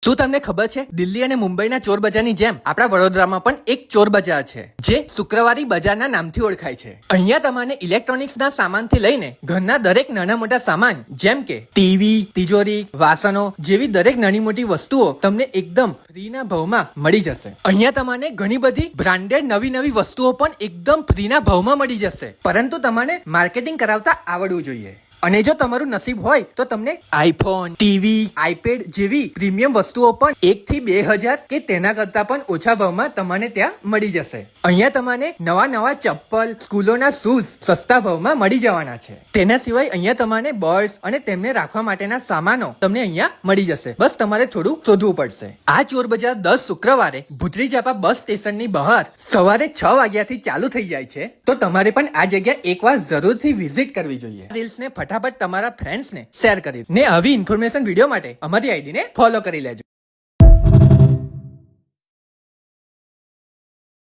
શું તમને ખબર છે દિલ્હી અને મુંબઈના ચોર બજારની જેમ આપણા વડોદરામાં પણ એક ચોર બજાર છે જે શુક્રવારી બજારના નામથી ઓળખાય છે। અહીંયા તમને ઇલેક્ટ્રોનિક્સના સામાનથી લઈને ઘરના દરેક નાના મોટા સામાન જેમ કે ટીવી, તિજોરી, વાસણો જેવી દરેક નાની મોટી વસ્તુઓ તમને એકદમ ફ્રીના ભાવમાં મળી જશે। અહીંયા તમને ઘણી બધી બ્રાન્ડેડ નવી વસ્તુઓ પણ એકદમ ફ્રીના ભાવમાં મળી જશે, પરંતુ તમારે માર્કેટિંગ કરાવતા આવડવું જોઈએ। અને જો તમારું નસીબ હોય તો તમને આઈફોન, ટીવી, આઈપેડ જેવી પ્રીમિયમ વસ્તુઓ પણ 1 થી 2000 કે તેના કરતા પણ ઓછા ભાવમાં તમને ત્યાં મળી જશે। અહીંયા તમને નવા ચપ્પલ, સ્કૂલોના શૂઝ સસ્તા ભાવમાં મળી જવાના છે। તેના સિવાય અહીંયા તમને બર્ડ્સ અને તેમને રાખવા માટેના સામાનો તમને અહીંયા મળી જશે, બસ તમારે થોડું શોધવું પડશે। આ ચોર બજાર 10 શુક્રવારે ભુતરી ચાપા બસ સ્ટેશનની બહાર સવારે 6 વાગ્યાથી ચાલુ થઈ જાય છે, તો તમારે પણ આ જગ્યા એકવાર જરૂરથી વિઝિટ કરવી જોઈએ। રીલ્સને ફટાફટ તમારા ફ્રેન્ડ્સને શેર કરી ને આવી ઇન્ફોર્મેશન વિડીયો માટે અમારી આઈડીને ફોલો કરી લેજો।